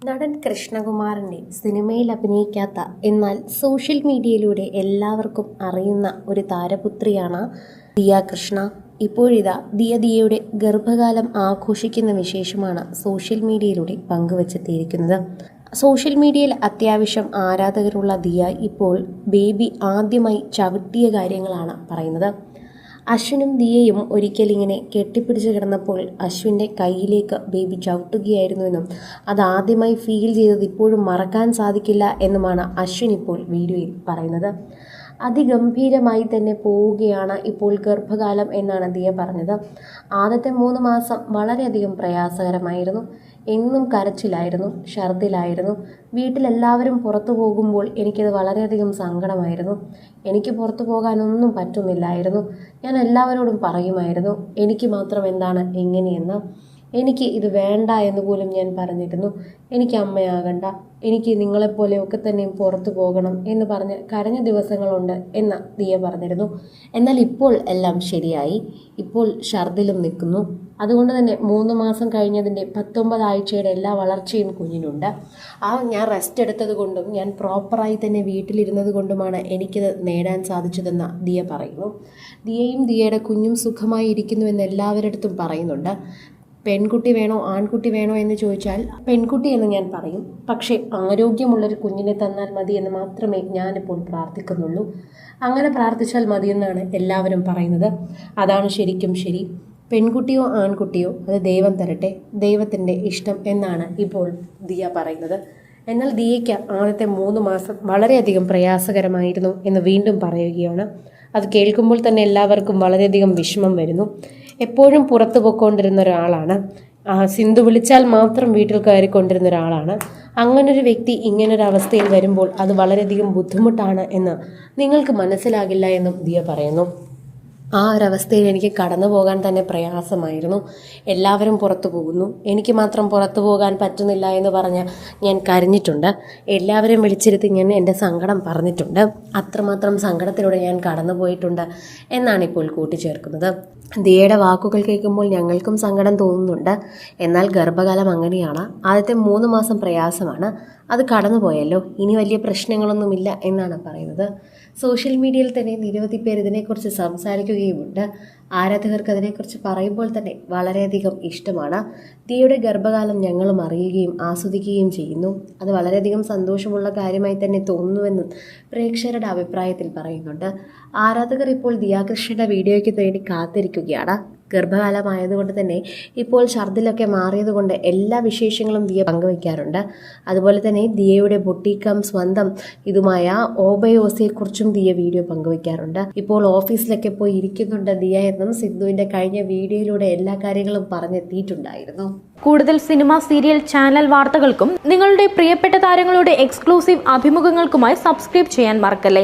നടൻ കൃഷ്ണകുമാറിൻ്റെ സിനിമയിൽ അഭിനയിക്കാത്ത എന്നാൽ സോഷ്യൽ മീഡിയയിലൂടെ എല്ലാവർക്കും അറിയുന്ന ഒരു താരപുത്രിയാണ് ദിയ കൃഷ്ണ. ഇപ്പോഴിതാ ദിയയുടെ ഗർഭകാലം ആഘോഷിക്കുന്ന വിശേഷമാണ് സോഷ്യൽ മീഡിയയിലൂടെ പങ്കുവച്ചെത്തിയിരിക്കുന്നത്. സോഷ്യൽ മീഡിയയിൽ അത്യാവശ്യം ആരാധകരുള്ള ദിയ ഇപ്പോൾ ബേബി ആദ്യമായി ചവിട്ടിയ കാര്യങ്ങളാണ് പറയുന്നത്. അശ്വിനും ദിയയും ഒരിക്കൽ ഇങ്ങനെ കെട്ടിപ്പിടിച്ച് കിടന്നപ്പോൾ അശ്വിൻ്റെ കയ്യിലേക്ക് ബേബി ചവിട്ടുകയായിരുന്നുവെന്നും അതാദ്യമായി ഫീൽ ചെയ്തത് ഇപ്പോഴും മറക്കാൻ സാധിക്കില്ല എന്നുമാണ് അശ്വിൻ ഇപ്പോൾ വീഡിയോയിൽ പറയുന്നത്. അതിഗംഭീരമായി തന്നെ പോവുകയാണ് ഇപ്പോൾ ഗർഭകാലം എന്നാണ് ദിയ പറഞ്ഞത്. ആദ്യത്തെ 3 മാസം വളരെയധികം പ്രയാസകരമായിരുന്നു. എന്നും കരച്ചിലായിരുന്നു, ഛർദിലായിരുന്നു. വീട്ടിലെല്ലാവരും പുറത്തു പോകുമ്പോൾ എനിക്കത് വളരെയധികം സങ്കടമായിരുന്നു. എനിക്ക് പുറത്തു പോകാനൊന്നും പറ്റുന്നില്ലായിരുന്നു. ഞാൻ എല്ലാവരോടും പറയുമായിരുന്നു, എനിക്ക് മാത്രം എന്താണ് ഇങ്ങനെയെന്ന്. എനിക്ക് ഇത് വേണ്ട എന്ന് പോലും ഞാൻ പറഞ്ഞിരുന്നു. എനിക്ക് അമ്മയാകണ്ട, എനിക്ക് നിങ്ങളെപ്പോലെയൊക്കെ തന്നെയും പുറത്തു പോകണം എന്ന് പറഞ്ഞ് കരഞ്ഞ ദിവസങ്ങളുണ്ട് എന്ന് ദിയ പറഞ്ഞിരുന്നു. എന്നാൽ ഇപ്പോൾ എല്ലാം ശരിയായി. ഇപ്പോൾ ഛർദിലും നിൽക്കുന്നു. അതുകൊണ്ട് തന്നെ 3 മാസം കഴിഞ്ഞതിൻ്റെ 19 ആഴ്ചയുടെ എല്ലാ വളർച്ചയും കുഞ്ഞിനുണ്ട്. ഞാൻ റെസ്റ്റ് എടുത്തത് കൊണ്ടും ഞാൻ പ്രോപ്പറായി തന്നെ വീട്ടിലിരുന്നത് കൊണ്ടുമാണ് എനിക്കത് നേടാൻ സാധിച്ചതെന്ന് ദിയ പറയുന്നു. ദിയയും ദിയയുടെ കുഞ്ഞും സുഖമായി ഇരിക്കുന്നുവെന്ന് എല്ലാവരുടെ അടുത്തും പറയുന്നുണ്ട്. പെൺകുട്ടി വേണോ ആൺകുട്ടി വേണോ എന്ന് ചോദിച്ചാൽ പെൺകുട്ടി എന്ന് ഞാൻ പറയും. പക്ഷേ ആരോഗ്യമുള്ളൊരു കുഞ്ഞിനെ തന്നാൽ മതി എന്ന് മാത്രമേ ഞാനിപ്പോൾ പ്രാർത്ഥിക്കുന്നുള്ളൂ. അങ്ങനെ പ്രാർത്ഥിച്ചാൽ മതിയെന്നാണ് എല്ലാവരും പറയുന്നത്. അതാണ് ശരിക്കും ശരി. പെൺകുട്ടിയോ ആൺകുട്ടിയോ അത് ദൈവം തരട്ടെ, ദൈവത്തിൻ്റെ ഇഷ്ടം എന്നാണ് ഇപ്പോൾ ദിയ പറയുന്നത്. എന്നാൽ ദിയയ്ക്ക് ആദ്യത്തെ 3 മാസം വളരെയധികം പ്രയാസകരമായിരുന്നു എന്ന് വീണ്ടും പറയുകയാണ്. അത് കേൾക്കുമ്പോൾ തന്നെ എല്ലാവർക്കും വളരെയധികം വിഷമം വരുന്നു. എപ്പോഴും പുറത്തു പോയിക്കൊണ്ടിരുന്ന ഒരാളാണ്. സിന്ധു വിളിച്ചാൽ മാത്രം വീട്ടിൽ കയറിക്കൊണ്ടിരുന്ന ഒരാളാണ്. അങ്ങനൊരു വ്യക്തി ഇങ്ങനൊരവസ്ഥയിൽ വരുമ്പോൾ അത് വളരെയധികം ബുദ്ധിമുട്ടാണ് എന്ന് നിങ്ങൾക്ക് മനസ്സിലാകില്ല എന്നും ദിയ പറയുന്നു. ആ ഒരവസ്ഥയിൽ എനിക്ക് കടന്നു പോകാൻ തന്നെ പ്രയാസമായിരുന്നു. എല്ലാവരും പുറത്തു പോകുന്നു, എനിക്ക് മാത്രം പുറത്തു പോകാൻ പറ്റുന്നില്ല എന്ന് പറഞ്ഞ് ഞാൻ കരഞ്ഞിട്ടുണ്ട്. എല്ലാവരും വിളിച്ചിരുത്തി ഞാൻ എൻ്റെ സങ്കടം പറഞ്ഞിട്ടുണ്ട്. അത്രമാത്രം സങ്കടത്തിലൂടെ ഞാൻ കടന്നു പോയിട്ടുണ്ട് എന്നാണ് ഇപ്പോൾ കൂട്ടിച്ചേർക്കുന്നത്. ദിയയുടെ വാക്കുകൾ കേൾക്കുമ്പോൾ ഞങ്ങൾക്കും സങ്കടം തോന്നുന്നുണ്ട്. എന്നാൽ ഗർഭകാലം അങ്ങനെയാണ്. ആദ്യത്തെ 3 മാസം പ്രയാസമാണ്. അത് കടന്നുപോയല്ലോ, ഇനി വലിയ പ്രശ്നങ്ങളൊന്നുമില്ല എന്നാണ് പറയുന്നത്. സോഷ്യൽ മീഡിയയിൽ തന്നെ നിരവധി പേർ ഇതിനെക്കുറിച്ച് സംസാരിക്കുകയുമുണ്ട്. ആരാധകർക്ക് അതിനെക്കുറിച്ച് പറയുമ്പോൾ തന്നെ വളരെയധികം ഇഷ്ടമാണ്. ദിയയുടെ ഗർഭകാലം ഞങ്ങളും അറിയുകയും ആസ്വദിക്കുകയും ചെയ്യുന്നു. അത് വളരെയധികം സന്തോഷമുള്ള കാര്യമായി തന്നെ തോന്നുന്നുവെന്നും പ്രേക്ഷകരുടെ അഭിപ്രായത്തിൽ പറയുന്നുണ്ട്. ആരാധകർ ഇപ്പോൾ ദിയ കൃഷ്ണയുടെ വീഡിയോയ്ക്ക് വേണ്ടി കാത്തിരിക്കുകയാണ്. ഗർഭകാലമായതുകൊണ്ട് തന്നെ ഇപ്പോൾ ഛർദിലൊക്കെ മാറിയതുകൊണ്ട് എല്ലാ വിശേഷങ്ങളും ദിയ പങ്കുവയ്ക്കാറുണ്ട്. അതുപോലെ തന്നെ ദിയയുടെ ബൊട്ടീക്കം സ്വന്തം ഇതുമായ ഓബയോസയെക്കുറിച്ചും ദിയ വീഡിയോ പങ്കുവയ്ക്കാറുണ്ട്. ഇപ്പോൾ ഓഫീസിലൊക്കെ പോയി ഇരിക്കുന്നുണ്ട് ദിയ എന്നും സിന്ധുവിൻ്റെ കഴിഞ്ഞ വീഡിയോയിലൂടെ എല്ലാ കാര്യങ്ങളും പറഞ്ഞെത്തിയിട്ടുണ്ടായിരുന്നു. കൂടുതൽ സിനിമ, സീരിയൽ, ചാനൽ വാർത്തകൾക്കും നിങ്ങളുടെ പ്രിയപ്പെട്ട താരങ്ങളുടെ എക്സ്ക്ലൂസീവ് അഭിമുഖങ്ങൾക്കുമായി സബ്സ്ക്രൈബ് ചെയ്യാൻ മറക്കല്ലേ.